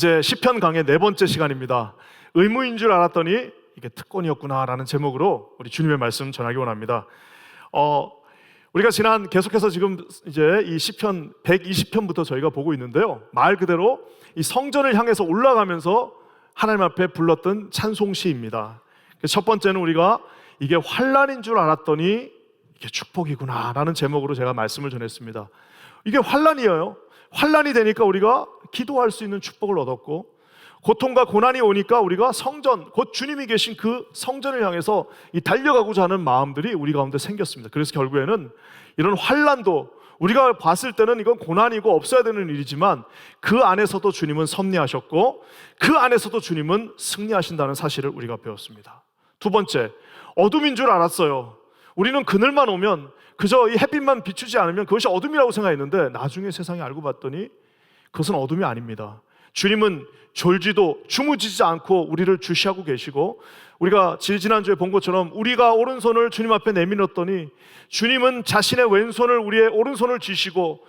이제 시편 강의 4번째 시간입니다. 의무인 줄 알았더니 이게 특권이었구나라는 제목으로 우리 주님의 말씀 전하기 원합니다. 우리가 계속해서 지금 이제 이 시편 120편부터 저희가 보고 있는데요. 말 그대로 이 성전을 향해서 올라가면서 하나님 앞에 불렀던 찬송시입니다. 첫 번째는 우리가 이게 환난인 줄 알았더니 이게 축복이구나라는 제목으로 제가 말씀을 전했습니다. 이게 환난이에요. 환난이 되니까 우리가 기도할 수 있는 축복을 얻었고, 고통과 고난이 오니까 우리가 성전, 곧 주님이 계신 그 성전을 향해서 이 달려가고자 하는 마음들이 우리 가운데 생겼습니다. 그래서 결국에는 이런 환난도 우리가 봤을 때는 이건 고난이고 없어야 되는 일이지만 그 안에서도 주님은 섭리하셨고 그 안에서도 주님은 승리하신다는 사실을 우리가 배웠습니다. 두 번째, 어둠인 줄 알았어요. 우리는 그늘만 오면, 그저 이 햇빛만 비추지 않으면 그것이 어둠이라고 생각했는데 나중에 세상에 알고 봤더니 그것은 어둠이 아닙니다. 주님은 졸지도 주무지지 않고 우리를 주시하고 계시고, 우리가 지난주에 본 것처럼 우리가 오른손을 주님 앞에 내밀었더니 주님은 자신의 왼손을 우리의 오른손을 쥐시고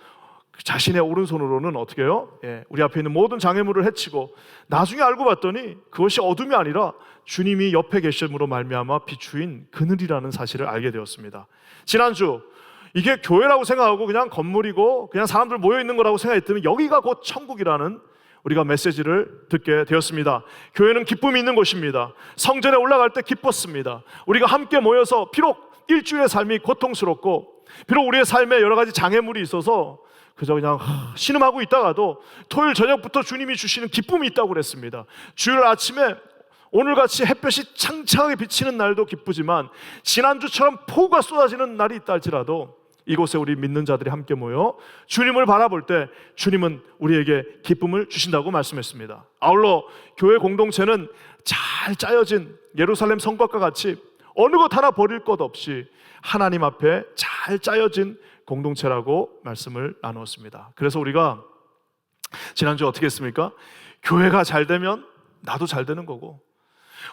자신의 오른손으로는 어떻게 해요? 우리 앞에 있는 모든 장애물을 해치고, 나중에 알고 봤더니 그것이 어둠이 아니라 주님이 옆에 계심으로 말미암아 비추인 그늘이라는 사실을 알게 되었습니다. 지난주 이게 교회라고 생각하고 그냥 건물이고 그냥 사람들 모여있는 거라고 생각했더니 여기가 곧 천국이라는 우리가 메시지를 듣게 되었습니다. 교회는 기쁨이 있는 곳입니다. 성전에 올라갈 때 기뻤습니다. 우리가 함께 모여서 비록 일주일의 삶이 고통스럽고 비록 우리의 삶에 여러 가지 장애물이 있어서 그저 그냥 신음하고 있다가도 토요일 저녁부터 주님이 주시는 기쁨이 있다고 그랬습니다. 주일 아침에 오늘같이 햇볕이 창창하게 비치는 날도 기쁘지만 지난주처럼 폭우가 쏟아지는 날이 있다 할지라도 이곳에 우리 믿는 자들이 함께 모여 주님을 바라볼 때 주님은 우리에게 기쁨을 주신다고 말씀했습니다. 아울러 교회 공동체는 잘 짜여진 예루살렘 성곽과 같이 어느 것 하나 버릴 것 없이 하나님 앞에 잘 짜여진 공동체라고 말씀을 나누었습니다. 그래서 우리가 지난주 어떻게 했습니까? 교회가 잘 되면 나도 잘 되는 거고,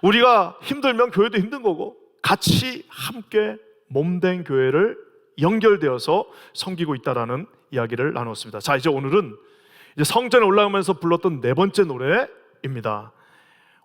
우리가 힘들면 교회도 힘든 거고, 같이 함께 몸된 교회를 연결되어서 섬기고 있다라는 이야기를 나눴습니다. 자, 이제 오늘은 이제 성전에 올라가면서 불렀던 4번째 노래입니다.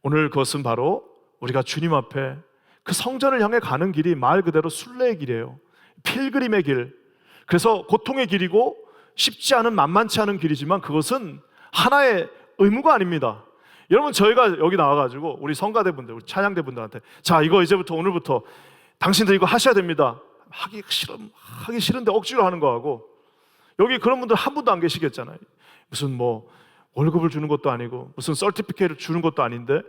오늘 그것은 바로 우리가 주님 앞에 그 성전을 향해 가는 길이 말 그대로 순례의 길이에요. 필그림의 길. 그래서 고통의 길이고 쉽지 않은 만만치 않은 길이지만 그것은 하나의 의무가 아닙니다. 여러분, 저희가 여기 나와가지고 우리 성가대분들, 우리 찬양대분들한테 자, 이거 이제부터 오늘부터 당신들 이거 하셔야 됩니다. 하기 싫은데 억지로 하는 거하고, 여기 그런 분들 한 분도 안 계시겠잖아요. 무슨 뭐 월급을 주는 것도 아니고 무슨 서티피케이트를 주는 것도 아닌데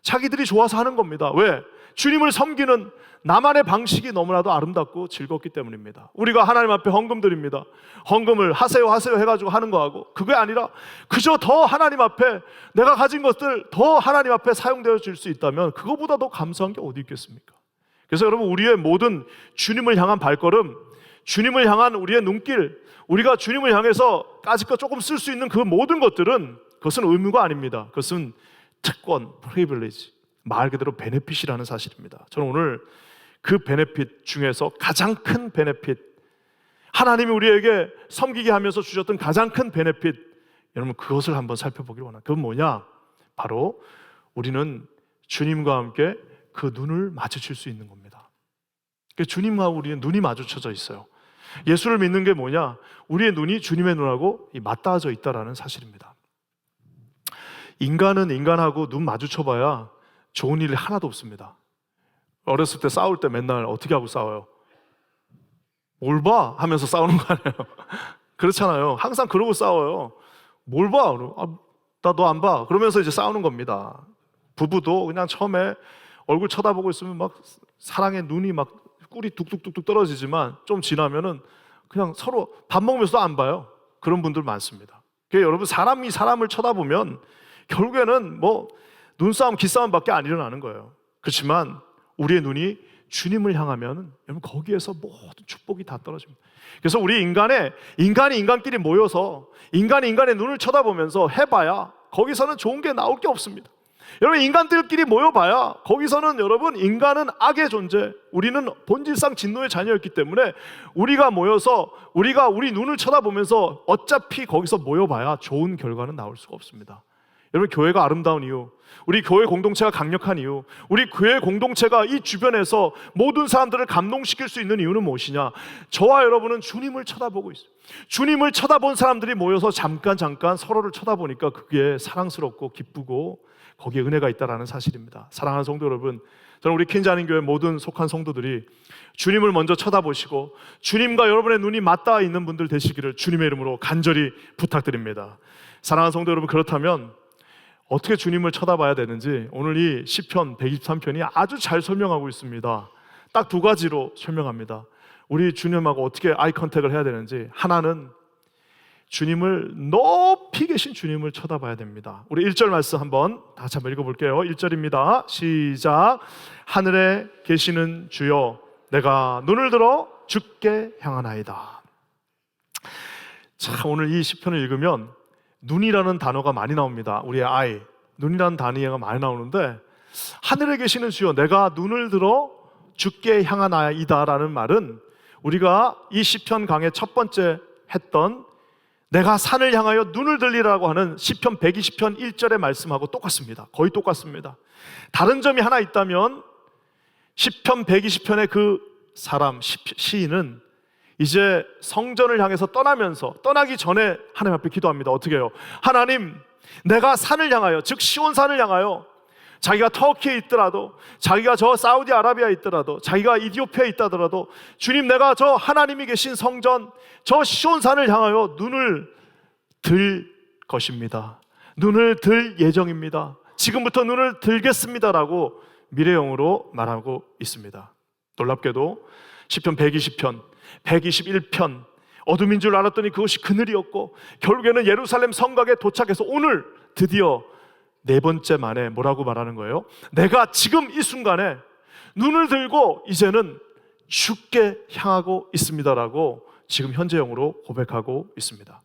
자기들이 좋아서 하는 겁니다. 왜? 주님을 섬기는 나만의 방식이 너무나도 아름답고 즐겁기 때문입니다. 우리가 하나님 앞에 헌금 드립니다. 헌금을 하세요 해가지고 하는 거하고, 그게 아니라 그저 더 하나님 앞에 내가 가진 것들 더 하나님 앞에 사용되어 줄 수 있다면 그거보다 더 감사한 게 어디 있겠습니까? 그래서 여러분, 우리의 모든 주님을 향한 발걸음, 주님을 향한 우리의 눈길, 우리가 주님을 향해서 까짓것 조금 쓸 수 있는 그 모든 것들은 그것은 의무가 아닙니다. 그것은 특권, 프리빌리지, 말 그대로 베네핏이라는 사실입니다. 저는 오늘 그 베네핏 중에서 가장 큰 베네핏, 하나님이 우리에게 섬기게 하면서 주셨던 가장 큰 베네핏, 여러분 그것을 한번 살펴보기를 원합니다. 그건 뭐냐? 바로 우리는 주님과 함께 그 눈을 마주칠 수 있는 겁니다. 주님과 우리의 눈이 마주쳐져 있어요. 예수를 믿는 게 뭐냐? 우리의 눈이 주님의 눈하고 맞닿아져 있다는 사실입니다. 인간은 인간하고 눈 마주쳐봐야 좋은 일이 하나도 없습니다. 어렸을 때 싸울 때 맨날 어떻게 하고 싸워요? 뭘 봐? 하면서 싸우는 거 아니에요? 그렇잖아요. 항상 그러고 싸워요. 뭘 봐? 나 너 안 봐? 그러면서 이제 싸우는 겁니다. 부부도 그냥 처음에 얼굴 쳐다보고 있으면 막 사랑의 눈이 막 꿀이 뚝뚝뚝뚝 떨어지지만 좀 지나면은 그냥 서로 밥 먹으면서도 안 봐요. 그런 분들 많습니다. 그러니까 여러분, 사람이 사람을 쳐다보면 결국에는 뭐 눈싸움, 기싸움밖에 안 일어나는 거예요. 그렇지만 우리의 눈이 주님을 향하면 여러분 거기에서 모든 축복이 다 떨어집니다. 그래서 우리 인간이 인간끼리 모여서 인간이 인간의 눈을 쳐다보면서 해봐야 거기서는 좋은 게 나올 게 없습니다. 여러분, 인간들끼리 모여봐야 거기서는 여러분 인간은 악의 존재, 우리는 본질상 진노의 자녀였기 때문에 우리가 모여서 우리 눈을 쳐다보면서 어차피 거기서 모여봐야 좋은 결과는 나올 수가 없습니다. 여러분, 교회가 아름다운 이유, 우리 교회 공동체가 강력한 이유, 우리 교회 공동체가 이 주변에서 모든 사람들을 감동시킬 수 있는 이유는 무엇이냐? 저와 여러분은 주님을 쳐다보고 있어요. 주님을 쳐다본 사람들이 모여서 잠깐 서로를 쳐다보니까 그게 사랑스럽고 기쁘고 거기에 은혜가 있다는 사실입니다. 사랑하는 성도 여러분, 저는 우리 퀸자님 교회 모든 속한 성도들이 주님을 먼저 쳐다보시고 주님과 여러분의 눈이 맞닿아 있는 분들 되시기를 주님의 이름으로 간절히 부탁드립니다. 사랑하는 성도 여러분, 그렇다면 어떻게 주님을 쳐다봐야 되는지 오늘 이 시편 123편이 아주 잘 설명하고 있습니다. 딱 두 가지로 설명합니다. 우리 주님하고 어떻게 아이 컨택을 해야 되는지, 하나는 주님을 높이 계신 주님을 쳐다봐야 됩니다. 우리 1절 말씀 한번 다시 한번 읽어볼게요. 1절입니다. 시작. 하늘에 계시는 주여, 내가 눈을 들어 주께 향하나이다. 자, 오늘 이 시편을 읽으면 눈이라는 단어가 많이 나옵니다. 우리의 아이, 눈이라는 단어가 많이 나오는데, 하늘에 계시는 주여, 내가 눈을 들어 주께 향하나이다 라는 말은 우리가 이 시편 강의 첫 번째 했던 내가 산을 향하여 눈을 들리라고 하는 시편 120편 1절의 말씀하고 똑같습니다. 거의 똑같습니다. 다른 점이 하나 있다면 시편 120편의 그 사람, 시인은 이제 성전을 향해서 떠나기 전에 하나님 앞에 기도합니다. 어떻게 해요? 하나님, 내가 산을 향하여, 즉 시온산을 향하여, 자기가 터키에 있더라도, 자기가 저 사우디아라비아에 있더라도, 자기가 이디오피아에 있다더라도, 주님, 내가 저 하나님이 계신 성전, 저 시온산을 향하여 눈을 들 것입니다. 눈을 들 예정입니다. 지금부터 눈을 들겠습니다라고 미래형으로 말하고 있습니다. 놀랍게도 시편 120편, 121편, 어둠인 줄 알았더니 그것이 그늘이었고, 결국에는 예루살렘 성곽에 도착해서 오늘 드디어 네 번째 만에 뭐라고 말하는 거예요? 내가 지금 이 순간에 눈을 들고 이제는 주께 향하고 있습니다라고 지금 현재형으로 고백하고 있습니다.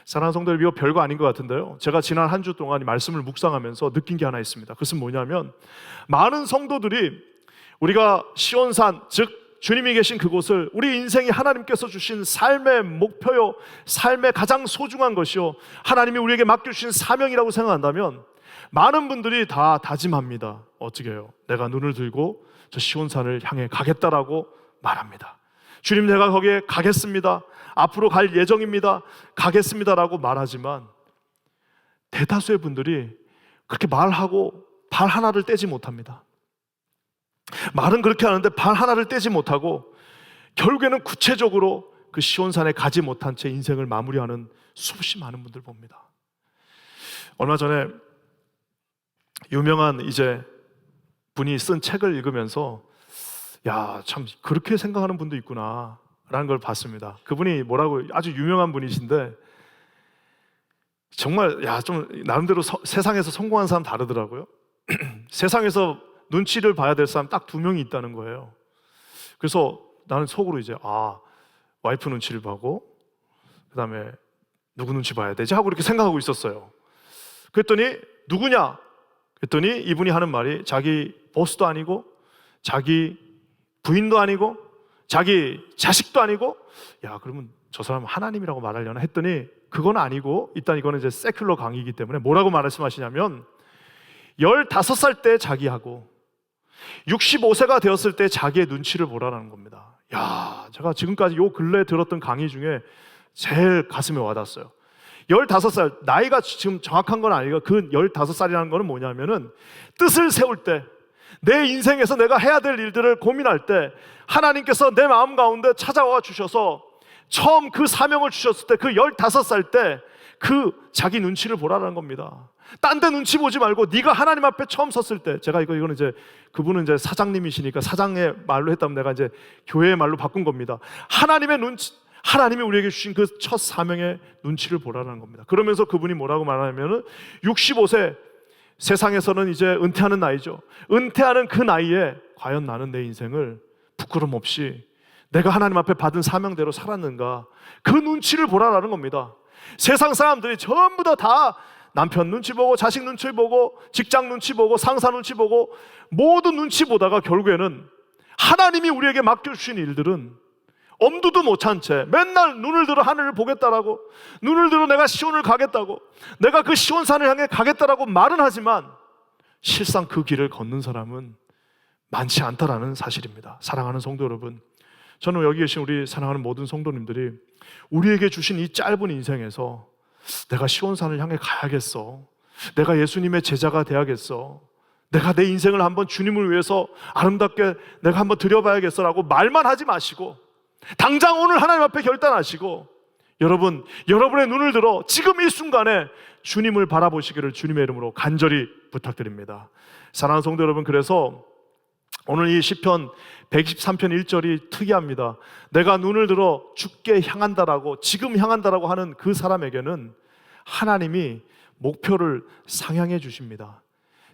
사랑하는 성도 여러분, 이거 별거 아닌 것 같은데요, 제가 지난 한 주 동안 이 말씀을 묵상하면서 느낀 게 하나 있습니다. 그것은 뭐냐면, 많은 성도들이 우리가 시온산, 즉 주님이 계신 그곳을 우리 인생이 하나님께서 주신 삶의 목표요, 삶의 가장 소중한 것이요, 하나님이 우리에게 맡겨주신 사명이라고 생각한다면 많은 분들이 다 다짐합니다. 어떻게 해요? 내가 눈을 들고 저 시온산을 향해 가겠다라고 말합니다. 주님, 내가 거기에 가겠습니다. 앞으로 갈 예정입니다. 가겠습니다라고 말하지만 대다수의 분들이 그렇게 말하고 발 하나를 떼지 못합니다. 말은 그렇게 하는데 발 하나를 떼지 못하고 결국에는 구체적으로 그 시온산에 가지 못한 채 인생을 마무리하는 수없이 많은 분들 봅니다. 얼마 전에 유명한 이제 분이 쓴 책을 읽으면서 야, 참 그렇게 생각하는 분도 있구나 라는 걸 봤습니다. 그분이 뭐라고, 아주 유명한 분이신데 정말 좀 나름대로 세상에서 성공한 사람 다르더라고요. 세상에서 눈치를 봐야 될 사람 딱 2명이 있다는 거예요. 그래서 나는 속으로 이제 와이프 눈치를 보고 그 다음에 누구 눈치 봐야 되지 하고 이렇게 생각하고 있었어요. 그랬더니 누구냐? 그랬더니 이분이 하는 말이 자기 보스도 아니고 자기 부인도 아니고 자기 자식도 아니고, 야, 그러면 저 사람은 하나님이라고 말하려나 했더니 그건 아니고, 일단 이거는 이제 세큘러 강의이기 때문에 뭐라고 말씀하시냐면 15살 때 자기하고 65세가 되었을 때 자기의 눈치를 보라는 겁니다. 야, 제가 지금까지 요 근래에 들었던 강의 중에 제일 가슴에 와닿았어요. 15살, 나이가 지금 정확한 건 아니고 그 15살이라는 거는 뭐냐면은 뜻을 세울 때, 내 인생에서 내가 해야 될 일들을 고민할 때 하나님께서 내 마음 가운데 찾아와 주셔서 처음 그 사명을 주셨을 때 그 15살 때 그 자기 눈치를 보라는 겁니다. 딴 데 눈치 보지 말고 네가 하나님 앞에 처음 섰을 때, 제가 이거는 이제 그분은 이제 사장님이시니까 사장의 말로 했다면 내가 이제 교회의 말로 바꾼 겁니다. 하나님의 눈치, 하나님이 우리에게 주신 그 첫 사명의 눈치를 보라는 겁니다. 그러면서 그분이 뭐라고 말하냐면은 65세, 세상에서는 이제 은퇴하는 나이죠. 은퇴하는 그 나이에 과연 나는 내 인생을 부끄럼 없이 내가 하나님 앞에 받은 사명대로 살았는가, 그 눈치를 보라라는 겁니다. 세상 사람들이 전부 다 남편 눈치 보고 자식 눈치 보고 직장 눈치 보고 상사 눈치 보고 모든 눈치 보다가 결국에는 하나님이 우리에게 맡겨주신 일들은 엄두도 못 찬 채 맨날 눈을 들어 하늘을 보겠다라고, 눈을 들어 내가 시온을 가겠다고, 내가 그 시온산을 향해 가겠다라고 말은 하지만 실상 그 길을 걷는 사람은 많지 않다라는 사실입니다. 사랑하는 성도 여러분, 저는 여기 계신 우리 사랑하는 모든 성도님들이 우리에게 주신 이 짧은 인생에서 내가 시온산을 향해 가야겠어, 내가 예수님의 제자가 돼야겠어, 내가 내 인생을 한번 주님을 위해서 아름답게 내가 한번 드려봐야겠어라고 말만 하지 마시고 당장 오늘 하나님 앞에 결단하시고 여러분의 눈을 들어 지금 이 순간에 주님을 바라보시기를 주님의 이름으로 간절히 부탁드립니다. 사랑하는 성도 여러분, 그래서 오늘 이 시편 123편 1절이 특이합니다. 내가 눈을 들어 주께 향한다라고, 지금 향한다라고 하는 그 사람에게는 하나님이 목표를 상향해 주십니다.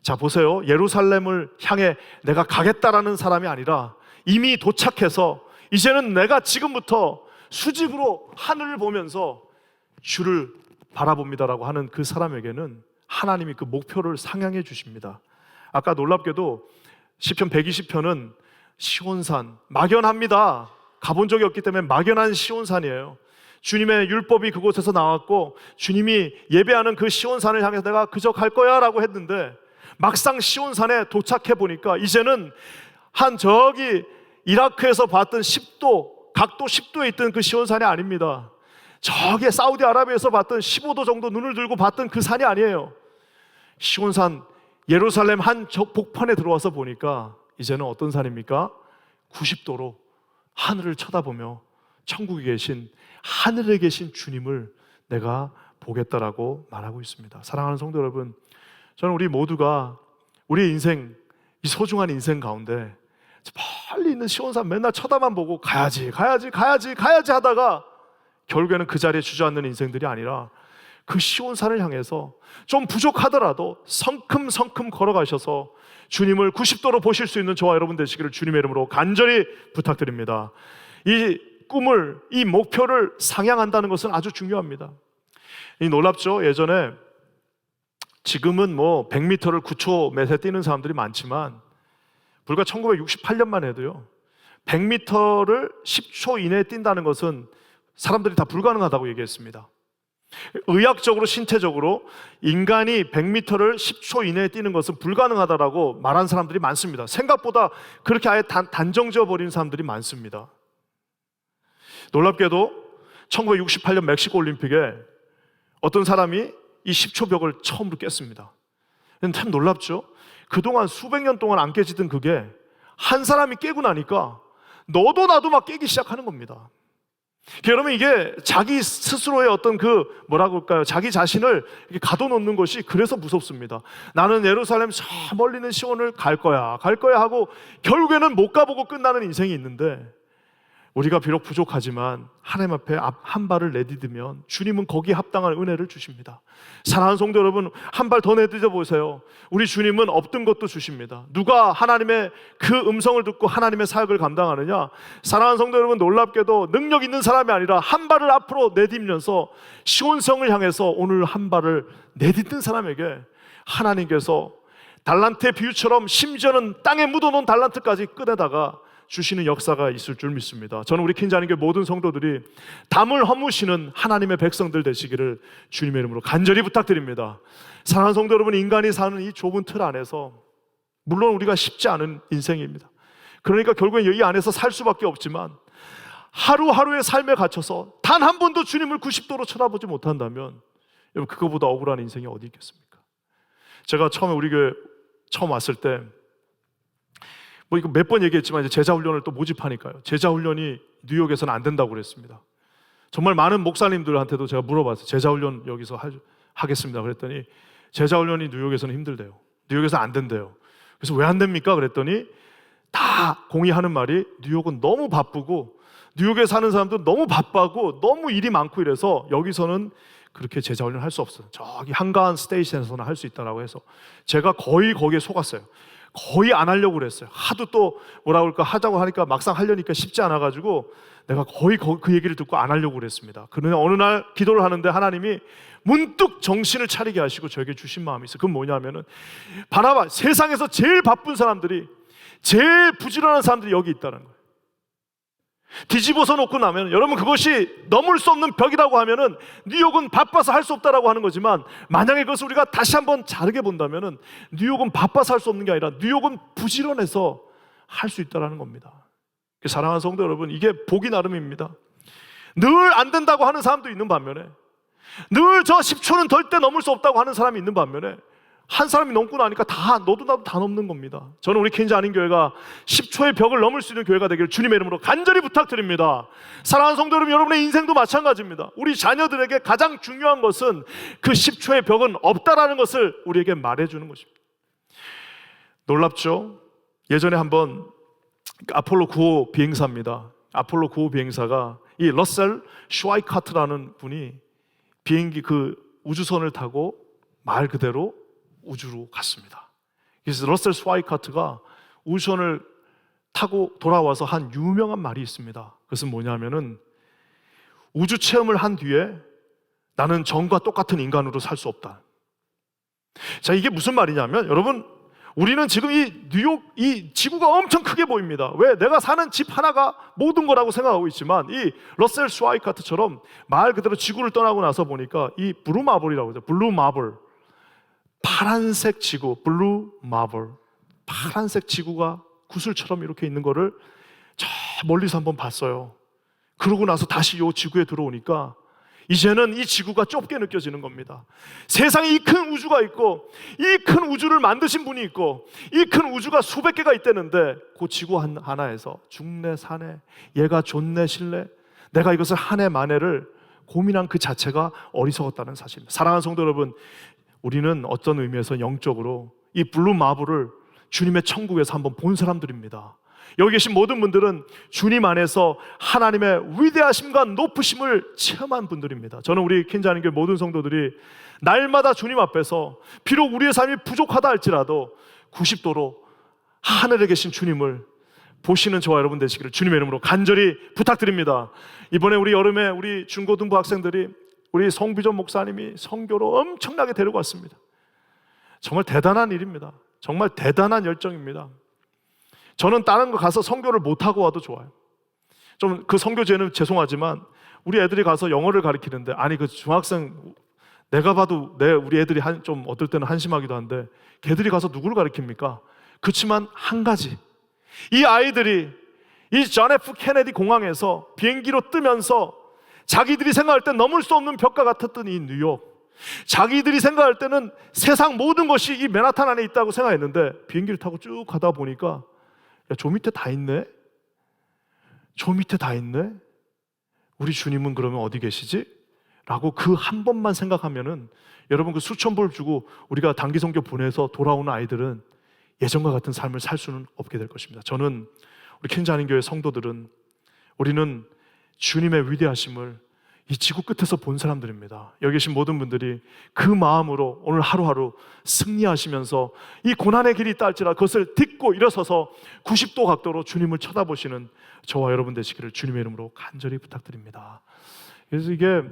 자, 보세요. 예루살렘을 향해 내가 가겠다라는 사람이 아니라 이미 도착해서 이제는 내가 지금부터 수직으로 하늘을 보면서 주를 바라봅니다라고 하는 그 사람에게는 하나님이 그 목표를 상향해 주십니다. 아까 놀랍게도 시편 120편은 시온산, 막연합니다. 가본 적이 없기 때문에 막연한 시온산이에요. 주님의 율법이 그곳에서 나왔고 주님이 예배하는 그 시온산을 향해서 내가 그저 갈 거야 라고 했는데 막상 시온산에 도착해 보니까 이제는 한 저기 이라크에서 봤던 10도, 각도 10도에 있던 그 시온산이 아닙니다. 저기 사우디아라비아에서 봤던 15도 정도 눈을 들고 봤던 그 산이 아니에요. 시온산, 예루살렘 한 복판에 들어와서 보니까 이제는 어떤 산입니까? 90도로 하늘을 쳐다보며 천국에 계신, 하늘에 계신 주님을 내가 보겠다라고 말하고 있습니다. 사랑하는 성도 여러분, 저는 우리 모두가 우리의 인생, 이 소중한 인생 가운데 멀리 있는 시온산 맨날 쳐다만 보고 가야지 하다가 결국에는 그 자리에 주저앉는 인생들이 아니라 그 시온산을 향해서 좀 부족하더라도 성큼성큼 걸어가셔서 주님을 90도로 보실 수 있는 저와 여러분 되시기를 주님의 이름으로 간절히 부탁드립니다. 이 꿈을, 이 목표를 상향한다는 것은 아주 중요합니다. 이 놀랍죠? 예전에, 지금은 뭐 100m를 9초 매세 뛰는 사람들이 많지만 불과 1968년만 해도요 100m를 10초 이내에 뛴다는 것은 사람들이 다 불가능하다고 얘기했습니다. 의학적으로, 신체적으로 인간이 100m를 10초 이내에 뛰는 것은 불가능하다라고 말한 사람들이 많습니다. 생각보다 그렇게 아예 단정지어 버리는 사람들이 많습니다. 놀랍게도 1968년 멕시코 올림픽에 어떤 사람이 이 10초 벽을 처음으로 깼습니다. 참 놀랍죠? 그동안 수백 년 동안 안 깨지던 그게 한 사람이 깨고 나니까 너도 나도 막 깨기 시작하는 겁니다. 여러분, 이게 자기 스스로의 어떤 그 뭐라고 할까요? 자기 자신을 이렇게 가둬놓는 것이 그래서 무섭습니다. 나는 예루살렘 저 멀리 있는 시온을 갈 거야 하고 결국에는 못 가보고 끝나는 인생이 있는데, 우리가 비록 부족하지만 하나님 앞에 한 발을 내디디면 주님은 거기에 합당한 은혜를 주십니다. 사랑하는 성도 여러분, 한 발 더 내디뎌 보세요. 우리 주님은 없던 것도 주십니다. 누가 하나님의 그 음성을 듣고 하나님의 사역을 감당하느냐? 사랑하는 성도 여러분, 놀랍게도 능력 있는 사람이 아니라 한 발을 앞으로 내딛면서 시온성을 향해서 오늘 한 발을 내딛는 사람에게 하나님께서 달란트의 비유처럼 심지어는 땅에 묻어놓은 달란트까지 꺼내다가 주시는 역사가 있을 줄 믿습니다. 저는 우리 킨자님교회 모든 성도들이 담을 허무시는 하나님의 백성들 되시기를 주님의 이름으로 간절히 부탁드립니다. 사랑하는 성도 여러분, 인간이 사는 이 좁은 틀 안에서 물론 우리가 쉽지 않은 인생입니다. 그러니까 결국엔 이 안에서 살 수밖에 없지만 하루하루의 삶에 갇혀서 단 한 번도 주님을 90도로 쳐다보지 못한다면 여러분, 그거보다 억울한 인생이 어디 있겠습니까? 제가 처음에 우리 교회 처음 왔을 때 뭐 이거 몇 번 얘기했지만 이제 제자훈련을 또 모집하니까요, 제자훈련이 뉴욕에서는 안 된다고 그랬습니다. 정말 많은 목사님들한테도 제가 물어봤어요. 제자훈련 여기서 하겠습니다 그랬더니 제자훈련이 뉴욕에서는 힘들대요. 뉴욕에서 안 된대요. 그래서 왜 안 됩니까? 그랬더니 다 공의하는 말이 뉴욕은 너무 바쁘고 뉴욕에 사는 사람도 너무 바빠고 너무 일이 많고 이래서 여기서는 그렇게 제자훈련 할 수 없어요. 저기 한가한 스테이션에서는 할 수 있다라고 해서 제가 거의 거기에 속았어요. 거의 안 하려고 그랬어요. 하도 또 뭐라 그럴까 하자고 하니까 막상 하려니까 쉽지 않아가지고 내가 거의 그 얘기를 듣고 안 하려고 그랬습니다. 그러나 어느 날 기도를 하는데 하나님이 문득 정신을 차리게 하시고 저에게 주신 마음이 있어요. 그건 뭐냐면은 바나바, 세상에서 제일 바쁜 사람들이, 제일 부지런한 사람들이 여기 있다는 거예요. 뒤집어서 놓고 나면 여러분 그것이 넘을 수 없는 벽이라고 하면은 뉴욕은 바빠서 할 수 없다라고 하는 거지만, 만약에 그것을 우리가 다시 한번 다르게 본다면은 뉴욕은 바빠서 할 수 없는 게 아니라 뉴욕은 부지런해서 할 수 있다라는 겁니다. 사랑하는 성도 여러분, 이게 보기 나름입니다. 늘 안 된다고 하는 사람도 있는 반면에, 늘 저 10초는 절대 넘을 수 없다고 하는 사람이 있는 반면에, 한 사람이 넘고 나니까 다 너도 나도 다 넘는 겁니다. 저는 우리 퀸즈 안인교회가 10초의 벽을 넘을 수 있는 교회가 되기를 주님의 이름으로 간절히 부탁드립니다. 사랑하는 성도 여러분, 여러분의 인생도 마찬가지입니다. 우리 자녀들에게 가장 중요한 것은 그 10초의 벽은 없다라는 것을 우리에게 말해주는 것입니다. 놀랍죠? 예전에 한번 아폴로 9호 비행사입니다. 아폴로 9호 비행사가 이 러셀 슈와이카트라는 분이 비행기 그 우주선을 타고 말 그대로 우주로 갔습니다. 그래서 러셀 슈와이카트가 우주선을 타고 돌아와서 한 유명한 말이 있습니다. 그것은 뭐냐면은, 우주 체험을 한 뒤에 나는 전과 똑같은 인간으로 살 수 없다. 자, 이게 무슨 말이냐면, 여러분, 우리는 지금 이 뉴욕, 이 지구가 엄청 크게 보입니다. 왜? 내가 사는 집 하나가 모든 거라고 생각하고 있지만, 이 러셀 슈와이카트처럼 말 그대로 지구를 떠나고 나서 보니까 이 블루 마블이라고 하죠. 블루 마블, 파란색 지구, 블루 마블, 파란색 지구가 구슬처럼 이렇게 있는 거를 저 멀리서 한번 봤어요. 그러고 나서 다시 이 지구에 들어오니까 이제는 이 지구가 좁게 느껴지는 겁니다. 세상에 이 큰 우주가 있고, 이 큰 우주를 만드신 분이 있고, 이 큰 우주가 수백 개가 있다는데, 그 지구 하나에서 중내 산내, 얘가 좋네 실내, 내가 이것을 한 해 만해를 고민한 그 자체가 어리석었다는 사실입니다. 사랑하는 성도 여러분, 우리는 어떤 의미에서 영적으로 이 블루 마블을 주님의 천국에서 한번 본 사람들입니다. 여기 계신 모든 분들은 주님 안에서 하나님의 위대하심과 높으심을 체험한 분들입니다. 저는 우리 퀸즈 안인교회 모든 성도들이 날마다 주님 앞에서 비록 우리의 삶이 부족하다 할지라도 90도로 하늘에 계신 주님을 보시는 저와 여러분 되시기를 주님의 이름으로 간절히 부탁드립니다. 이번에 우리 여름에 우리 중고등부 학생들이 우리 송비전 목사님이 선교로 엄청나게 데리고 왔습니다. 정말 대단한 일입니다. 정말 대단한 열정입니다. 저는 다른 거 가서 선교를 못하고 와도 좋아요. 좀 그 선교제는 죄송하지만 우리 애들이 가서 영어를 가르치는데, 아니 그 중학생 내가 봐도 우리 애들이 좀 어떨 때는 한심하기도 한데, 걔들이 가서 누구를 가르칩니까? 그렇지만 한 가지, 이 아이들이 이 존 F 케네디 공항에서 비행기로 뜨면서 자기들이 생각할 때 넘을 수 없는 벽과 같았던 이 뉴욕, 자기들이 생각할 때는 세상 모든 것이 이 맨하탄 안에 있다고 생각했는데, 비행기를 타고 쭉 가다 보니까 야, 저 밑에 다 있네? 저 밑에 다 있네? 우리 주님은 그러면 어디 계시지? 라고 그 한 번만 생각하면은, 여러분 그 수천 불 주고 우리가 단기 선교 보내서 돌아오는 아이들은 예전과 같은 삶을 살 수는 없게 될 것입니다. 저는 우리 퀸즈 안인교회 성도들은, 우리는 주님의 위대하심을 이 지구 끝에서 본 사람들입니다. 여기 계신 모든 분들이 그 마음으로 오늘 하루하루 승리하시면서 이 고난의 길이 있다 할지라도 그것을 딛고 일어서서 90도 각도로 주님을 쳐다보시는 저와 여러분 되시기를 주님의 이름으로 간절히 부탁드립니다. 그래서 이게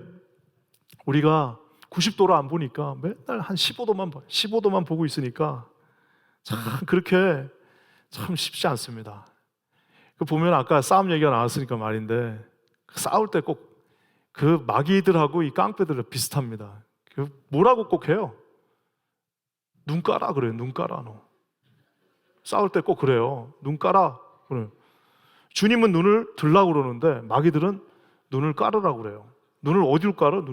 우리가 90도로 안 보니까 맨날 한 15도만 보고 있으니까 참 그렇게 참 쉽지 않습니다. 그 보면 아까 싸움 얘기가 나왔으니까 말인데, 싸울 때 꼭 그 마귀들하고 이 깡패들 비슷합니다. 그 뭐라고 꼭 해요? 눈 까라 그래요. 눈 까라 너. 싸울 때 꼭 그래요. 눈 까라 그래요. 주님은 눈을 들라고 그러는데 마귀들은 눈을 깔으라고 그래요. 눈을 어디로 깔아?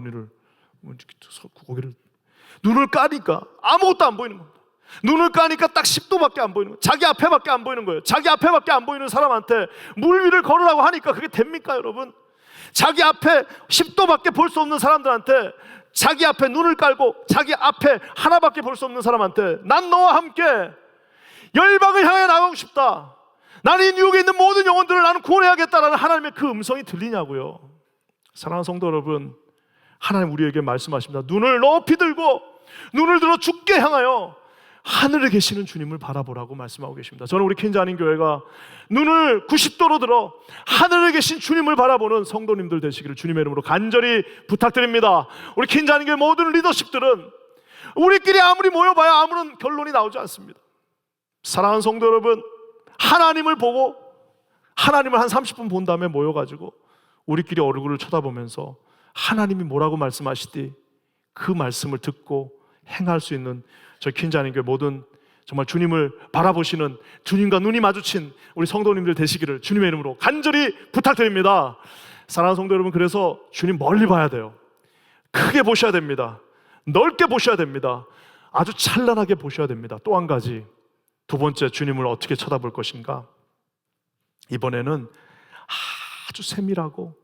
눈을 까니까 아무것도 안 보이는 겁니다. 눈을 까니까 딱 10도밖에 안 보이는 거예요. 자기 앞에밖에 안 보이는 거예요. 자기 앞에밖에 안 보이는 사람한테 물 위를 걸으라고 하니까 그게 됩니까, 여러분? 자기 앞에 10도밖에 볼 수 없는 사람들한테, 자기 앞에 눈을 깔고 자기 앞에 하나밖에 볼 수 없는 사람한테, 난 너와 함께 열방을 향해 나가고 싶다, 나는 이 뉴욕에 있는 모든 영혼들을 나는 구원해야겠다라는 하나님의 그 음성이 들리냐고요. 사랑하는 성도 여러분, 하나님 우리에게 말씀하십니다. 눈을 높이 들고 눈을 들어 주께 향하여 하늘에 계시는 주님을 바라보라고 말씀하고 계십니다. 저는 우리 퀸즈 안인교회가 눈을 90도로 들어 하늘에 계신 주님을 바라보는 성도님들 되시기를 주님의 이름으로 간절히 부탁드립니다. 우리 퀸즈 안인교회 모든 리더십들은 우리끼리 아무리 모여봐야 아무런 결론이 나오지 않습니다. 사랑하는 성도 여러분, 하나님을 보고 하나님을 한 30분 본 다음에 모여가지고 우리끼리 얼굴을 쳐다보면서 하나님이 뭐라고 말씀하시디 그 말씀을 듣고 행할 수 있는 저희 퀸자님교회 모든 정말 주님을 바라보시는, 주님과 눈이 마주친 우리 성도님들 되시기를 주님의 이름으로 간절히 부탁드립니다. 사랑하는 성도 여러분, 그래서 주님 멀리 봐야 돼요. 크게 보셔야 됩니다. 넓게 보셔야 됩니다. 아주 찬란하게 보셔야 됩니다. 또 한 가지, 두 번째, 주님을 어떻게 쳐다볼 것인가? 이번에는 아주 세밀하고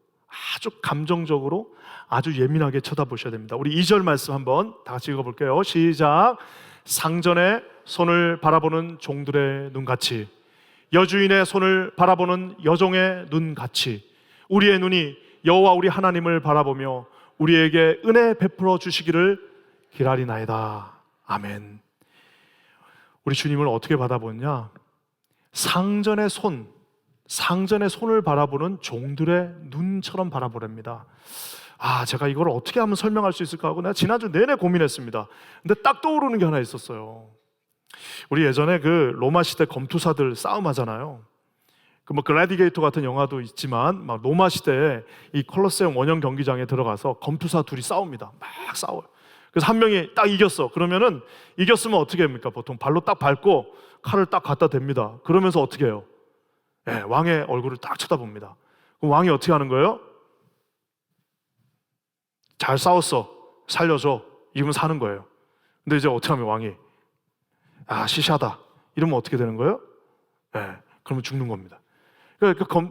아주 감정적으로 아주 예민하게 쳐다보셔야 됩니다. 우리 2절 말씀 한번 다 같이 읽어볼게요. 시작. 상전의 손을 바라보는 종들의 눈같이, 여주인의 손을 바라보는 여종의 눈같이 우리의 눈이 여호와 우리 하나님을 바라보며 우리에게 은혜 베풀어 주시기를 기다리나이다. 아멘. 우리 주님을 어떻게 바라보냐? 상전의 손을 바라보는 종들의 눈처럼 바라보랍니다. 제가 이걸 어떻게 하면 설명할 수 있을까 하고 내가 지난주 내내 고민했습니다. 근데 딱 떠오르는 게 하나 있었어요. 우리 예전에 그 로마 시대 검투사들 싸움하잖아요. 그 글래디게이터 같은 영화도 있지만 막 로마 시대에 이 콜로세움 원형 경기장에 들어가서 검투사 둘이 싸웁니다. 막 싸워요. 그래서 한 명이 딱 이겼어. 그러면은 이겼으면 어떻게 합니까? 보통 발로 딱 밟고 칼을 딱 갖다 댑니다. 그러면서 어떻게 해요? 왕의 얼굴을 딱 쳐다봅니다. 그럼 왕이 어떻게 하는 거예요? 잘 싸웠어. 살려줘. 이러면 사는 거예요. 근데 이제 어떻게 하면 왕이 시시하다. 이러면 어떻게 되는 거예요? 그러면 죽는 겁니다. 그러니까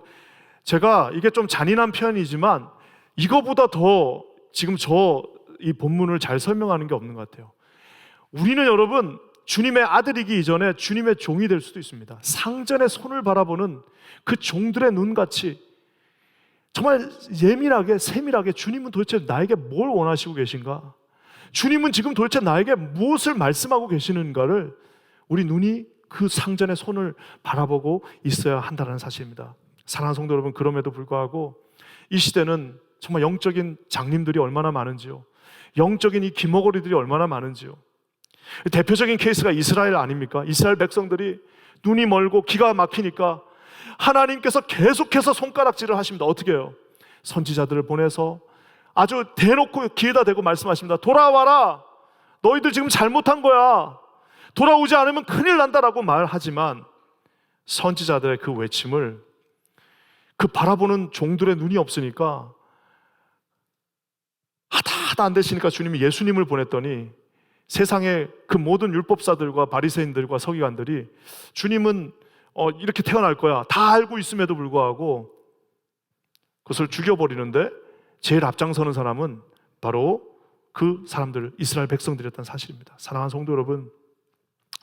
제가 이게 좀 잔인한 표현이지만 이거보다 더 지금 이 본문을 잘 설명하는 게 없는 것 같아요. 우리는 여러분 주님의 아들이기 이전에 주님의 종이 될 수도 있습니다. 상전의 손을 바라보는 그 종들의 눈같이 정말 예민하게 세밀하게 주님은 도대체 나에게 뭘 원하시고 계신가? 주님은 지금 도대체 나에게 무엇을 말씀하고 계시는가를 우리 눈이 그 상전의 손을 바라보고 있어야 한다는 사실입니다. 사랑하는 성도 여러분, 그럼에도 불구하고 이 시대는 정말 영적인 장님들이 얼마나 많은지요, 영적인 이 기머거리들이 얼마나 많은지요. 대표적인 케이스가 이스라엘 아닙니까? 이스라엘 백성들이 눈이 멀고 기가 막히니까 하나님께서 계속해서 손가락질을 하십니다. 어떻게 해요? 선지자들을 보내서 아주 대놓고 귀에다 대고 말씀하십니다. 돌아와라. 너희들 지금 잘못한 거야. 돌아오지 않으면 큰일 난다라고 말하지만 선지자들의 그 외침을 그 바라보는 종들의 눈이 없으니까 하다 안 되시니까 주님이 예수님을 보냈더니 세상의 그 모든 율법사들과 바리새인들과 서기관들이 주님은 이렇게 태어날 거야 다 알고 있음에도 불구하고 그것을 죽여버리는데 제일 앞장서는 사람은 바로 그 사람들, 이스라엘 백성들이었다는 사실입니다. 사랑하는 성도 여러분,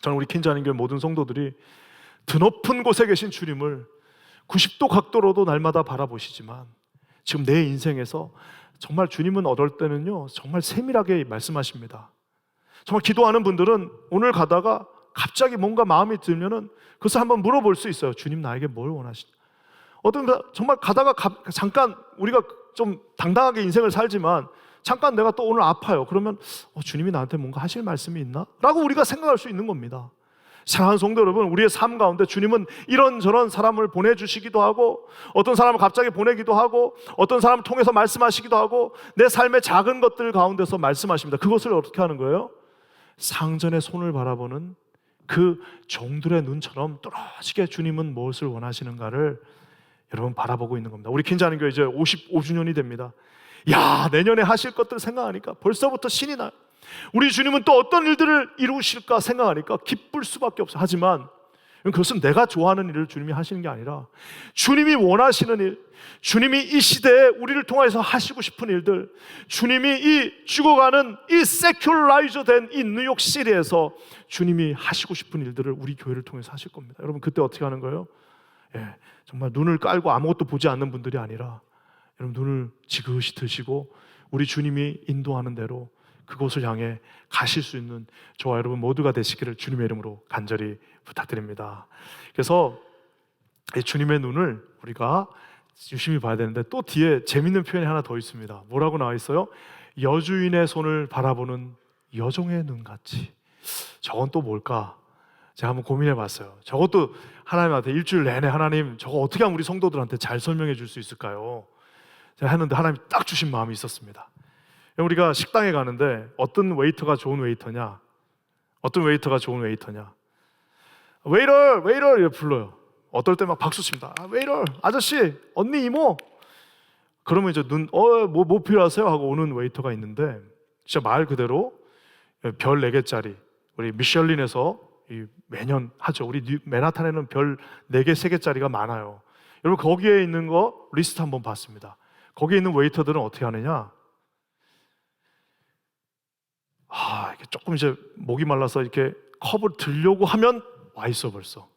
저는 우리 킨자님교회 모든 성도들이 드높은 곳에 계신 주님을 90도 각도로도 날마다 바라보시지만 지금 내 인생에서 정말 주님은 어떨 때는요 정말 세밀하게 말씀하십니다. 정말 기도하는 분들은 오늘 가다가 갑자기 뭔가 마음이 들면은 그것을 한번 물어볼 수 있어요. 주님 나에게 뭘 원하시냐? 정말 가다가 잠깐 우리가 좀 당당하게 인생을 살지만 잠깐 내가 또 오늘 아파요. 그러면 주님이 나한테 뭔가 하실 말씀이 있나? 라고 우리가 생각할 수 있는 겁니다. 사랑하는 성도 여러분, 우리의 삶 가운데 주님은 이런저런 사람을 보내주시기도 하고 어떤 사람을 갑자기 보내기도 하고 어떤 사람을 통해서 말씀하시기도 하고 내 삶의 작은 것들 가운데서 말씀하십니다. 그것을 어떻게 하는 거예요? 상전의 손을 바라보는 그 종들의 눈처럼 뚫어지게 주님은 무엇을 원하시는가를 여러분 바라보고 있는 겁니다. 우리 킨자님교회 이제 55주년이 됩니다. 내년에 하실 것들 생각하니까 벌써부터 신이 나요. 우리 주님은 또 어떤 일들을 이루실까 생각하니까 기쁠 수밖에 없어요. 하지만 그것은 내가 좋아하는 일을 주님이 하시는 게 아니라 주님이 원하시는 일, 주님이 이 시대에 우리를 통해서 하시고 싶은 일들, 주님이 이 죽어가는 이 세큘라이저 된 이 뉴욕시리에서 주님이 하시고 싶은 일들을 우리 교회를 통해서 하실 겁니다. 여러분 그때 어떻게 하는 거예요? 정말 눈을 깔고 아무것도 보지 않는 분들이 아니라 여러분 눈을 지그시 드시고 우리 주님이 인도하는 대로 그곳을 향해 가실 수 있는 저와 여러분 모두가 되시기를 주님의 이름으로 간절히 부탁드립니다. 그래서 주님의 눈을 우리가 유심히 봐야 되는데 또 뒤에 재밌는 표현이 하나 더 있습니다. 뭐라고 나와 있어요? 여주인의 손을 바라보는 여종의 눈같이. 저건 또 뭘까? 제가 한번 고민해 봤어요. 저것도 하나님한테 일주일 내내 하나님 저거 어떻게 하면 우리 성도들한테 잘 설명해 줄 수 있을까요? 제가 했는데 하나님이 딱 주신 마음이 있었습니다. 우리가 식당에 가는데 어떤 웨이터가 좋은 웨이터냐? 어떤 웨이터가 좋은 웨이터냐? 웨이터! 웨이터! 이렇게 불러요. 어떨 때 막 박수 칩니다. 웨이터! 아저씨! 언니 이모! 그러면 이제 뭐 필요하세요? 하고 오는 웨이터가 있는데 진짜 말 그대로 별 4개짜리 우리 미슐린에서 매년 하죠. 우리 맨하탄에는 별 4개, 3개짜리가 많아요. 여러분 거기에 있는 거 리스트 한번 봤습니다. 거기에 있는 웨이터들은 어떻게 하느냐? 이게 조금 이제 목이 말라서 이렇게 컵을 들려고 하면 와 있어 벌써.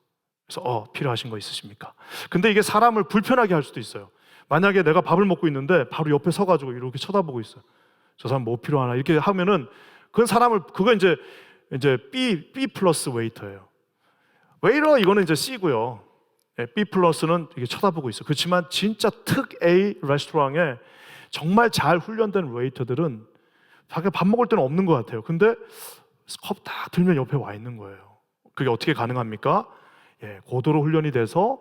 그래서 필요하신 거 있으십니까? 근데 이게 사람을 불편하게 할 수도 있어요. 만약에 내가 밥을 먹고 있는데 바로 옆에 서가지고 이렇게 쳐다보고 있어요. 저 사람 뭐 필요하나 이렇게 하면은 그건 이제 B 플러스 웨이터예요. 웨이터 이거는 이제 C고요. B 플러스는 이게 쳐다보고 있어요. 그렇지만 진짜 특 A 레스토랑에 정말 잘 훈련된 웨이터들은 자기가 밥 먹을 때는 없는 것 같아요. 근데 컵 딱 들면 옆에 와 있는 거예요. 그게 어떻게 가능합니까? 고도로 훈련이 돼서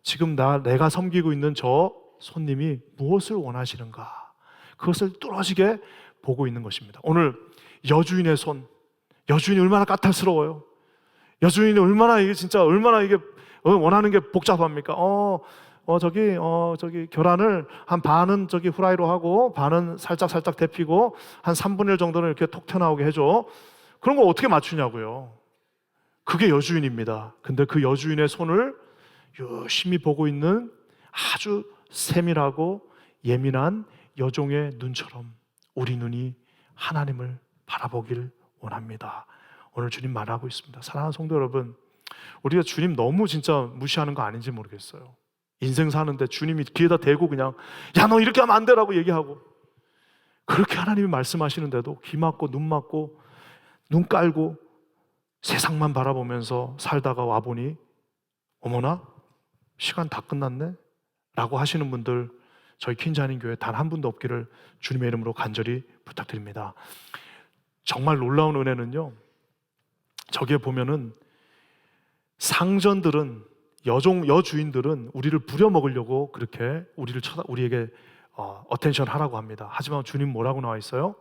지금 내가 섬기고 있는 저 손님이 무엇을 원하시는가 그것을 뚫어지게 보고 있는 것입니다. 오늘 여주인의 손, 여주인이 얼마나 까탈스러워요. 여주인이 얼마나 이게 원하는 게 복잡합니까? 저기 계란을 한 반은 저기 후라이로 하고 반은 살짝 데피고 한 3분의 1 정도는 이렇게 톡 튀어나오게 해줘. 그런 거 어떻게 맞추냐고요. 그게 여주인입니다. 근데 그 여주인의 손을 유심히 보고 있는 아주 세밀하고 예민한 여종의 눈처럼 우리 눈이 하나님을 바라보길 원합니다. 오늘 주님 말하고 있습니다. 사랑하는 성도 여러분, 우리가 주님 너무 진짜 무시하는 거 아닌지 모르겠어요. 인생 사는데 주님이 귀에다 대고 그냥 야 너 이렇게 하면 안 되라고 얘기하고 그렇게 하나님이 말씀하시는데도 귀 막고 눈 막고 눈 깔고 세상만 바라보면서 살다가 와보니 어머나 시간 다 끝났네 라고 하시는 분들 저희 퀸자님 교회 단 한 분도 없기를 주님의 이름으로 간절히 부탁드립니다. 정말 놀라운 은혜는요, 저기에 보면은 상전들은 여주인들은 우리를 부려먹으려고 그렇게 우리에게 어텐션 하라고 합니다. 하지만 주님 뭐라고 나와 있어요?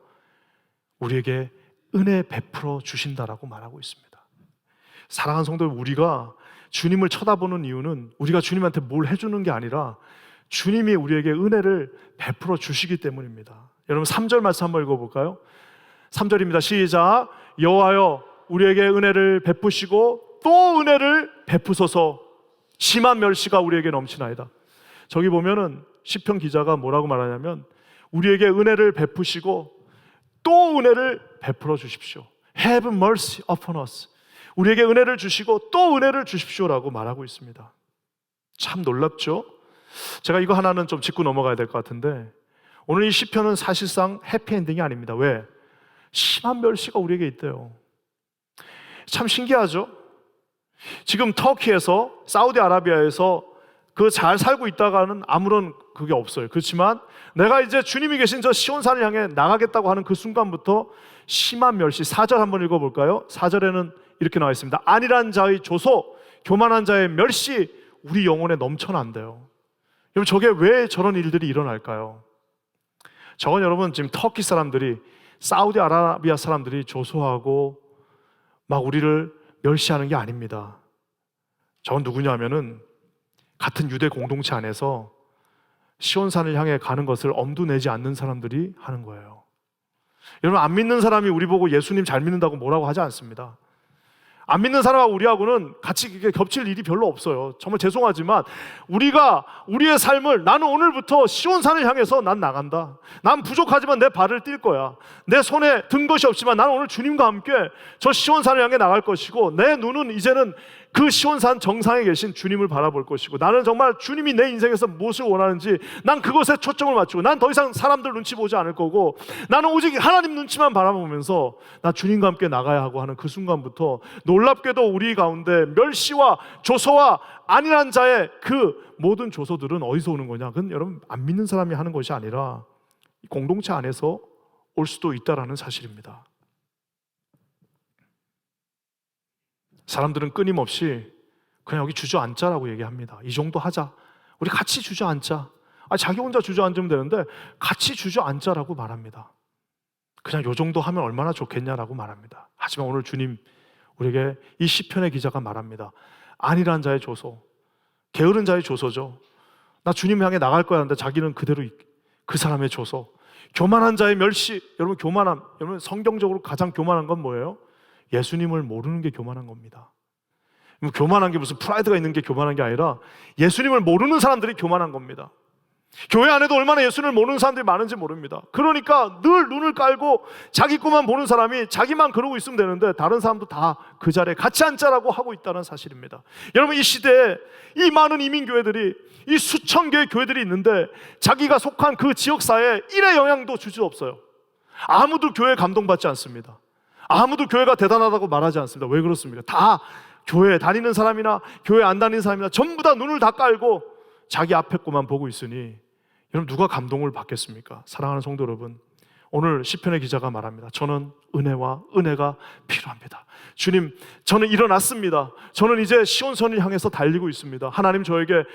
우리에게 은혜 베풀어 주신다라고 말하고 있습니다. 사랑하는 성도 여러분, 우리가 주님을 쳐다보는 이유는 우리가 주님한테 뭘 해주는 게 아니라 주님이 우리에게 은혜를 베풀어 주시기 때문입니다. 여러분 3절 말씀 한번 읽어볼까요? 3절입니다. 시작. 여호와여 우리에게 은혜를 베푸시고 또 은혜를 베푸소서 심한 멸시가 우리에게 넘치나이다. 저기 보면은 시편 기자가 뭐라고 말하냐면 우리에게 은혜를 베푸시고 또 은혜를 베풀어 주십시오. Have mercy upon us. 우리에게 은혜를 주시고 또 은혜를 주십시오라고 말하고 있습니다. 참 놀랍죠? 제가 이거 하나는 좀 짚고 넘어가야 될 것 같은데 오늘 이 시편은 사실상 해피엔딩이 아닙니다. 왜? 심한 멸시가 우리에게 있대요. 참 신기하죠? 지금 터키에서 사우디아라비아에서 그 잘 살고 있다가는 아무런 그게 없어요. 그렇지만 내가 이제 주님이 계신 저 시온산을 향해 나가겠다고 하는 그 순간부터 심한 멸시. 4절 한번 읽어볼까요? 4절에는 이렇게 나와 있습니다. 안일한 자의 조소, 교만한 자의 멸시 우리 영혼에 넘쳐난대요. 여러분 저게 왜 저런 일들이 일어날까요? 저건 여러분 지금 터키 사람들이 사우디아라비아 사람들이 조소하고 막 우리를 멸시하는 게 아닙니다. 저건 누구냐면은 같은 유대 공동체 안에서 시온산을 향해 가는 것을 엄두 내지 않는 사람들이 하는 거예요. 여러분 안 믿는 사람이 우리 보고 예수님 잘 믿는다고 뭐라고 하지 않습니다. 안 믿는 사람하고 우리하고는 같이 겹칠 일이 별로 없어요. 정말 죄송하지만 우리의 삶을 나는 오늘부터 시온산을 향해서 난 나간다. 난 부족하지만 내 발을 뛸 거야. 내 손에 든 것이 없지만 나는 오늘 주님과 함께 저 시온산을 향해 나갈 것이고 내 눈은 이제는 그 시온산 정상에 계신 주님을 바라볼 것이고 나는 정말 주님이 내 인생에서 무엇을 원하는지 난 그것에 초점을 맞추고 난 더 이상 사람들 눈치 보지 않을 거고 나는 오직 하나님 눈치만 바라보면서 나 주님과 함께 나가야 하고 하는 그 순간부터 놀랍게도 우리 가운데 멸시와 조소와 안일한 자의 그 모든 조소들은 어디서 오는 거냐? 그건 여러분 안 믿는 사람이 하는 것이 아니라 공동체 안에서 올 수도 있다라는 사실입니다. 사람들은 끊임없이 그냥 여기 주저앉자라고 얘기합니다. 이 정도 하자. 우리 같이 주저앉자. 자기 혼자 주저앉으면 되는데 같이 주저앉자라고 말합니다. 그냥 요 정도 하면 얼마나 좋겠냐라고 말합니다. 하지만 오늘 주님 우리에게 이 시편의 기자가 말합니다. 안일한 자의 조소, 게으른 자의 조소죠. 나 주님 향해 나갈 거야 하는데 자기는 그대로 그 사람의 조소. 교만한 자의 멸시. 여러분 교만함, 여러분 성경적으로 가장 교만한 건 뭐예요? 예수님을 모르는 게 교만한 겁니다. 교만한 게 무슨 프라이드가 있는 게 교만한 게 아니라 예수님을 모르는 사람들이 교만한 겁니다. 교회 안에도 얼마나 예수님을 모르는 사람들이 많은지 모릅니다. 그러니까 늘 눈을 깔고 자기 것만 보는 사람이 자기만 그러고 있으면 되는데 다른 사람도 다 그 자리에 같이 앉자라고 하고 있다는 사실입니다. 여러분 이 시대에 이 많은 이민교회들이 이 수천 개의 교회들이 있는데 자기가 속한 그 지역사회에 일의 영향도 주지 없어요. 아무도 교회에 감동받지 않습니다. 아무도 교회가 대단하다고 말하지 않습니다. 왜 그렇습니까? 다 교회 다니는 사람이나 교회 안 다니는 사람이나 전부 다 눈을 다 깔고 자기 앞에 것만 보고 있으니 여러분 누가 감동을 받겠습니까? 사랑하는 성도 여러분, 오늘 시편의 기자가 말합니다. 저는 은혜와 은혜가 필요합니다. 주님, 저는 일어났습니다. 저는 이제 시온산을 향해서 달리고 있습니다. 하나님 저에게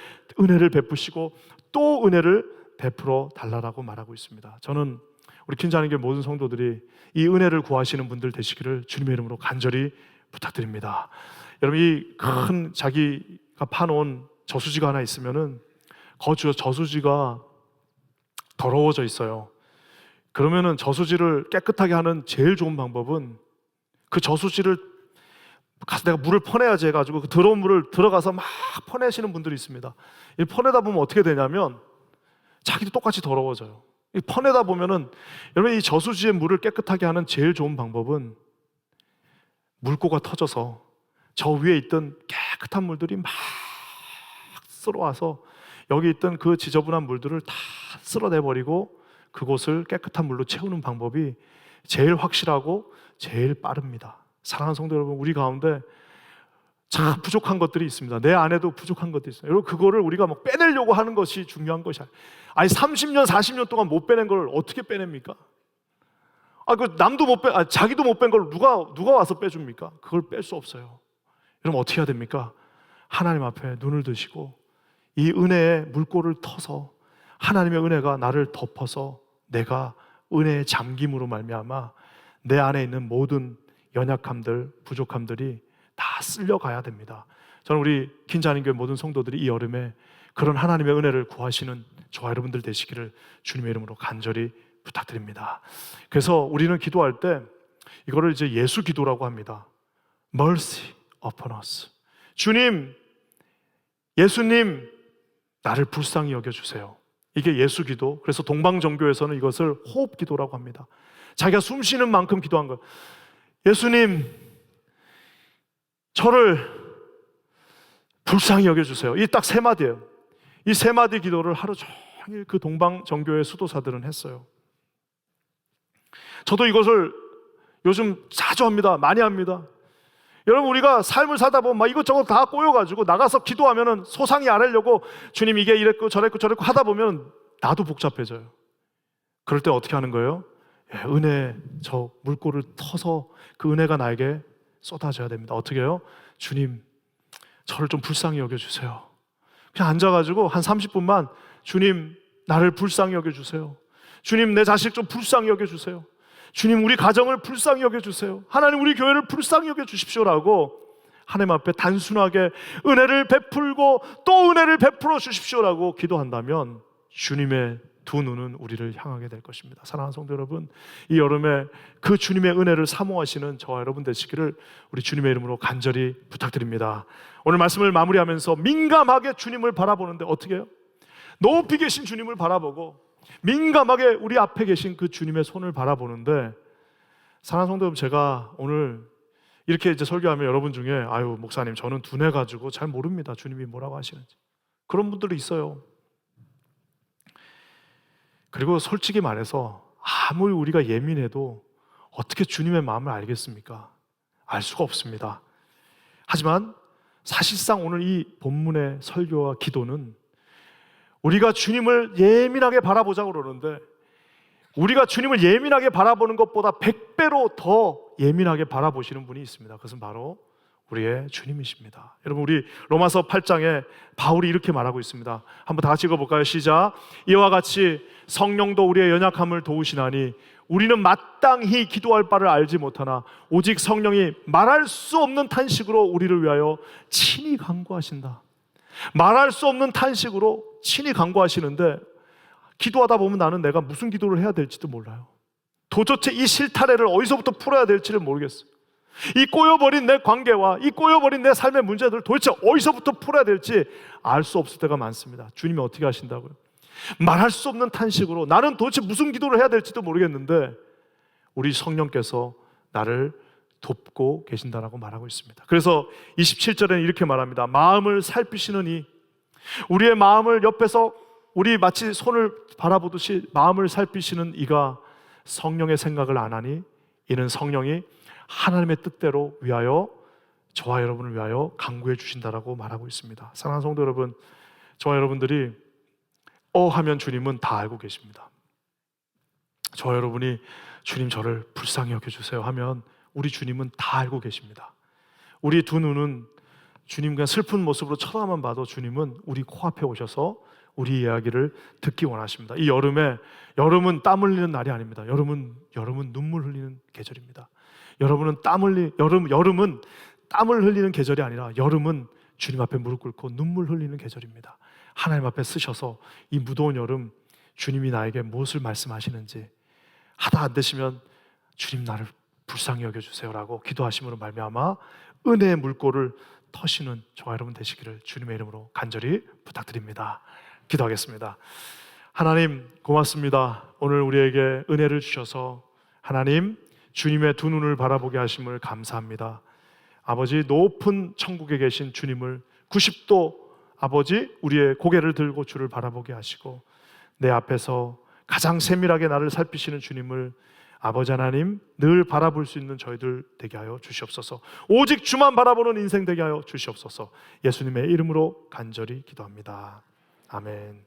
은혜를 베푸시고 또 은혜를 베풀어 달라라고 말하고 있습니다. 저는 우리 킨자님께 모든 성도들이 이 은혜를 구하시는 분들 되시기를 주님의 이름으로 간절히 부탁드립니다. 여러분 이 큰 자기가 파놓은 저수지가 하나 있으면은 저수지가 더러워져 있어요. 그러면은 저수지를 깨끗하게 하는 제일 좋은 방법은 그 저수지를 가서 내가 물을 퍼내야지 해가지고 그 더러운 물을 들어가서 막 퍼내시는 분들이 있습니다. 이 퍼내다 보면 어떻게 되냐면 자기도 똑같이 더러워져요. 이 퍼내다 보면은 여러분 이 저수지의 물을 깨끗하게 하는 제일 좋은 방법은 물고가 터져서 저 위에 있던 깨끗한 물들이 막 쓸어와서 여기 있던 그 지저분한 물들을 다 쓸어내버리고 그곳을 깨끗한 물로 채우는 방법이 제일 확실하고 제일 빠릅니다. 사랑하는 성도 여러분, 우리 가운데 참 부족한 것들이 있습니다. 내 안에도 부족한 것들이 있어요. 여러분 그거를 우리가 막 빼내려고 하는 것이 중요한 것이 아니에요. 아니 30년 40년 동안 못 빼낸 걸 어떻게 빼냅니까? 그 남도 못 자기도 못 뺀 걸 누가 와서 빼줍니까? 그걸 뺄 수 없어요. 여러분 어떻게 해야 됩니까? 하나님 앞에 눈을 드시고 이 은혜의 물꼬를 터서 하나님의 은혜가 나를 덮어서 내가 은혜의 잠김으로 말미암아 내 안에 있는 모든 연약함들, 부족함들이 다 쓸려가야 됩니다. 저는 우리 킨자님교회 모든 성도들이 이 여름에 그런 하나님의 은혜를 구하시는 저와 여러분들 되시기를 주님의 이름으로 간절히 부탁드립니다. 그래서 우리는 기도할 때 이거를 이제 예수 기도라고 합니다. Mercy upon us. 주님, 예수님, 나를 불쌍히 여겨주세요. 이게 예수 기도. 그래서 동방정교에서는 이것을 호흡 기도라고 합니다. 자기가 숨 쉬는 만큼 기도한 것. 예수님, 저를 불쌍히 여겨주세요. 이 딱 세 마디예요. 이 세 마디 기도를 하루 종일 그 동방정교의 수도사들은 했어요. 저도 이것을 요즘 자주 합니다. 많이 합니다. 여러분 우리가 삶을 살다 보면 막 이것저것 다 꼬여가지고 나가서 기도하면은 소상히 아뢰려고 주님 이게 이랬고 저랬고 하다 보면 나도 복잡해져요. 그럴 때 어떻게 하는 거예요? 은혜 저 물꼬를 터서 그 은혜가 나에게 쏟아져야 됩니다. 어떻게 해요? 주님 저를 좀 불쌍히 여겨주세요. 그냥 앉아가지고 한 30분만 주님 나를 불쌍히 여겨주세요. 주님 내 자식 좀 불쌍히 여겨주세요. 주님 우리 가정을 불쌍히 여겨주세요. 하나님 우리 교회를 불쌍히 여겨주십시오라고 하나님 앞에 단순하게 은혜를 베풀고 또 은혜를 베풀어 주십시오라고 기도한다면 주님의 두 눈은 우리를 향하게 될 것입니다. 사랑하는 성도 여러분, 이 여름에 그 주님의 은혜를 사모하시는 저와 여러분 되시기를 우리 주님의 이름으로 간절히 부탁드립니다. 오늘 말씀을 마무리하면서 민감하게 주님을 바라보는데 어떻게 해요? 높이 계신 주님을 바라보고 민감하게 우리 앞에 계신 그 주님의 손을 바라보는데, 사랑하는 성도 여러분, 제가 오늘 이렇게 이제 설교하면 여러분 중에 아유 목사님 저는 둔해 가지고 잘 모릅니다. 주님이 뭐라고 하시는지. 그런 분들이 있어요. 그리고 솔직히 말해서 아무리 우리가 예민해도 어떻게 주님의 마음을 알겠습니까? 알 수가 없습니다. 하지만 사실상 오늘 이 본문의 설교와 기도는 우리가 주님을 예민하게 바라보자고 그러는데, 우리가 주님을 예민하게 바라보는 것보다 100배로 더 예민하게 바라보시는 분이 있습니다. 그것은 바로 우리의 주님이십니다. 여러분, 우리 로마서 8장에 바울이 이렇게 말하고 있습니다. 한번 다 같이 읽어볼까요? 시작. 이와 같이 성령도 우리의 연약함을 도우시나니 우리는 마땅히 기도할 바를 알지 못하나 오직 성령이 말할 수 없는 탄식으로 우리를 위하여 친히 간구하신다. 말할 수 없는 탄식으로 친히 간구하시는데, 기도하다 보면 나는 내가 무슨 기도를 해야 될지도 몰라요. 도대체 이 실타래를 어디서부터 풀어야 될지를 모르겠어요. 이 꼬여버린 내 관계와 이 꼬여버린 내 삶의 문제들 도대체 어디서부터 풀어야 될지 알 수 없을 때가 많습니다. 주님이 어떻게 하신다고요? 말할 수 없는 탄식으로 나는 도대체 무슨 기도를 해야 될지도 모르겠는데 우리 성령께서 나를 돕고 계신다라고 말하고 있습니다. 그래서 27절에는 이렇게 말합니다. 마음을 살피시는 이, 우리의 마음을 옆에서 우리 마치 손을 바라보듯이 마음을 살피시는 이가 성령의 생각을 안 하니 이는 성령이 하나님의 뜻대로 위하여 저와 여러분을 위하여 간구해 주신다라고 말하고 있습니다. 사랑하는 성도 여러분, 저와 여러분들이 하면 주님은 다 알고 계십니다. 저와 여러분이 주님 저를 불쌍히 여겨주세요 하면 우리 주님은 다 알고 계십니다. 우리 두 눈은 주님 그냥 슬픈 모습으로 쳐다만 봐도 주님은 우리 코앞에 오셔서 우리 이야기를 듣기 원하십니다. 이 여름은 땀 흘리는 날이 아닙니다. 여름은 눈물 흘리는 계절입니다. 여러분은 여름은 땀을 흘리는 계절이 아니라 여름은 주님 앞에 무릎 꿇고 눈물 흘리는 계절입니다. 하나님 앞에 쓰셔서 이 무더운 여름 주님이 나에게 무엇을 말씀하시는지 하다 안 되시면 주님 나를 불쌍히 여겨주세요라고 기도하심으로 말미암아 은혜의 물꼬를 터시는 저와 여러분 되시기를 주님의 이름으로 간절히 부탁드립니다. 기도하겠습니다. 하나님 고맙습니다. 오늘 우리에게 은혜를 주셔서 하나님 주님의 두 눈을 바라보게 하심을 감사합니다. 아버지 높은 천국에 계신 주님을 90도 아버지 우리의 고개를 들고 주를 바라보게 하시고 내 앞에서 가장 세밀하게 나를 살피시는 주님을 아버지 하나님 늘 바라볼 수 있는 저희들 되게 하여 주시옵소서. 오직 주만 바라보는 인생 되게 하여 주시옵소서. 예수님의 이름으로 간절히 기도합니다. 아멘.